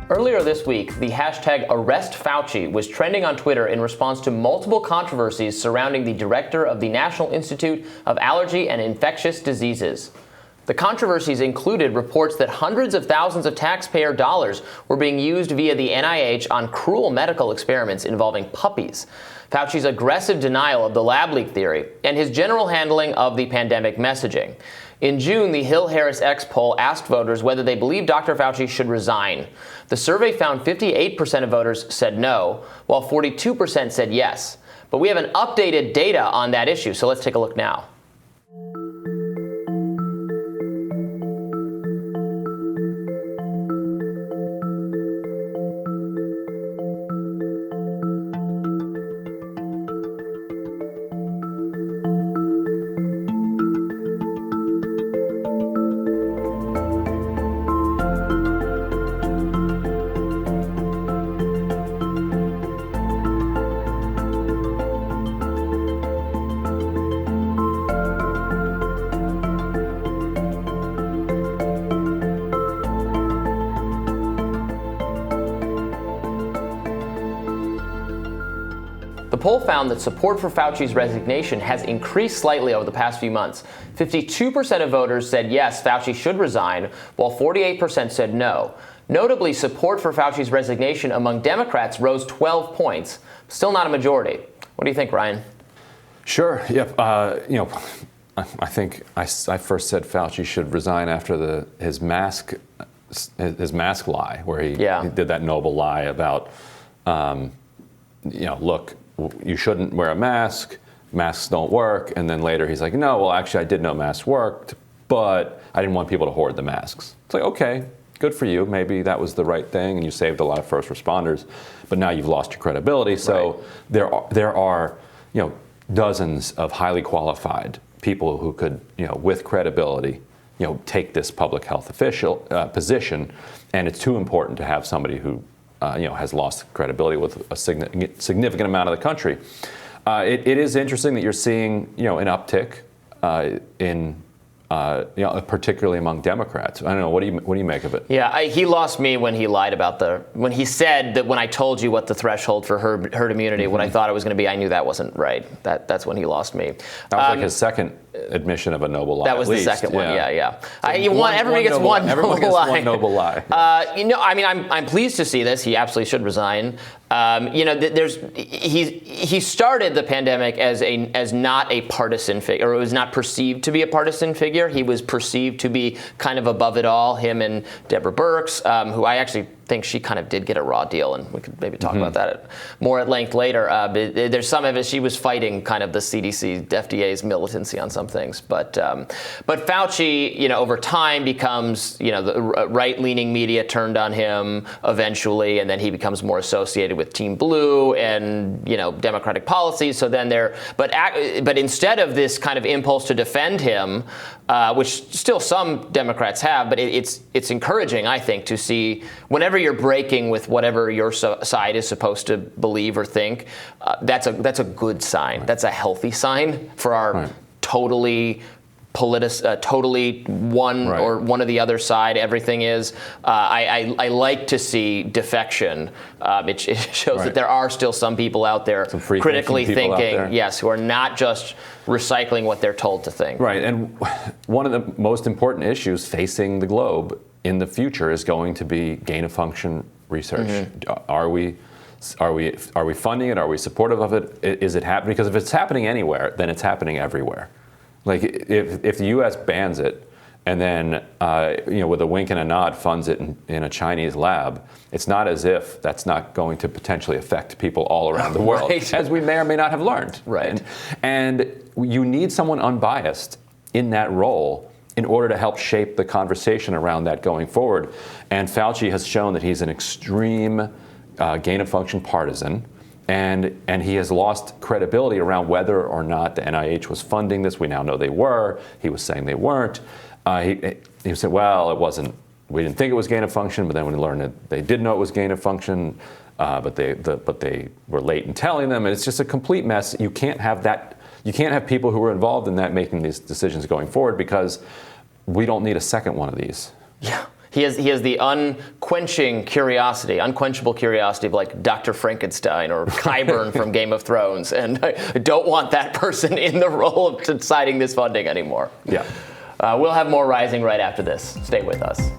Earlier this week, the hashtag #ArrestFauci was trending on Twitter in response to multiple controversies surrounding the director of the National Institute of Allergy and Infectious Diseases. The controversies included reports that hundreds of thousands of taxpayer dollars were being used via the NIH on cruel medical experiments involving puppies, Fauci's aggressive denial of the lab leak theory, and his general handling of the pandemic messaging. In June, the Hill-Harris X poll asked voters whether they believe Dr. Fauci should resign. The survey found 58% of voters said no, while 42% said yes. But we have an updated data on that issue, so let's take a look now. The poll found that support for Fauci's resignation has increased slightly over the past few months. 52% of voters said yes, Fauci should resign, while 48% said no. Notably, support for Fauci's resignation among Democrats rose 12 points. Still not a majority. What do you think, Ryan? Sure. Yep. I think I first said Fauci should resign after his mask lie, where he did that noble lie about, look, you shouldn't wear a mask, masks don't work, and then later he's like, no, well, actually I did know masks worked, but I didn't want people to hoard the masks. It's like, okay, good for you, maybe that was the right thing, and you saved a lot of first responders, but now you've lost your credibility. So there are dozens of highly qualified people who could, with credibility, take this public health official position, and it's too important to have somebody who has lost credibility with a significant amount of the country. It is interesting that you're seeing, an uptick in, particularly among Democrats. I don't know. What do you make of it? Yeah, he lost me when he lied about when he said that when I told you what the threshold for herd immunity, what I thought it was going to be, I knew that wasn't right. That's when he lost me. That was like his second admission of a noble lie. That was the second one. Yeah. Everybody gets one noble lie. I'm pleased to see this. He absolutely should resign. He started the pandemic as not a partisan figure, or it was not perceived to be a partisan figure. He was perceived to be kind of above it all. Him and Deborah Birx, who I actually think she kind of did get a raw deal, and we could maybe talk about that more at length later. But there's some of it she was fighting kind of the CDC, FDA's militancy on some things. But Fauci, over time becomes, the right-leaning media turned on him eventually, and then he becomes more associated with Team Blue and Democratic policies. So then but instead of this kind of impulse to defend him, which still some Democrats have, but it's encouraging, I think, to see whenever you're breaking with whatever your side is supposed to believe or think, that's a good sign. Right. That's a healthy sign for our totally one or one or the other side. Everything is. I like to see defection. It shows that there are still some people out there critically thinking, yes, who are not just recycling what they're told to think. Right, and one of the most important issues facing the globe in the future is going to be gain-of-function research. Are we funding it? Are we supportive of it? Is it happening? Because if it's happening anywhere, then it's happening everywhere. Like if the U.S. bans it, and then with a wink and a nod funds it in a Chinese lab, it's not as if that's not going to potentially affect people all around the world, as we may or may not have learned. Right. And you need someone unbiased in that role in order to help shape the conversation around that going forward. And Fauci has shown that he's an extreme gain-of-function partisan. And he has lost credibility around whether or not the NIH was funding this. We now know they were. He was saying they weren't. He said, well, it wasn't. We didn't think it was gain of function, but then when we learned that they did know it was gain of function, but they were late in telling them. And it's just a complete mess. You can't have that. You can't have people who were involved in that making these decisions going forward, because we don't need a second one of these. Yeah. He has the unquenchable curiosity of like Dr. Frankenstein or Qyburn from Game of Thrones, and I don't want that person in the role of deciding this funding anymore. Yeah. We'll have more Rising right after this. Stay with us.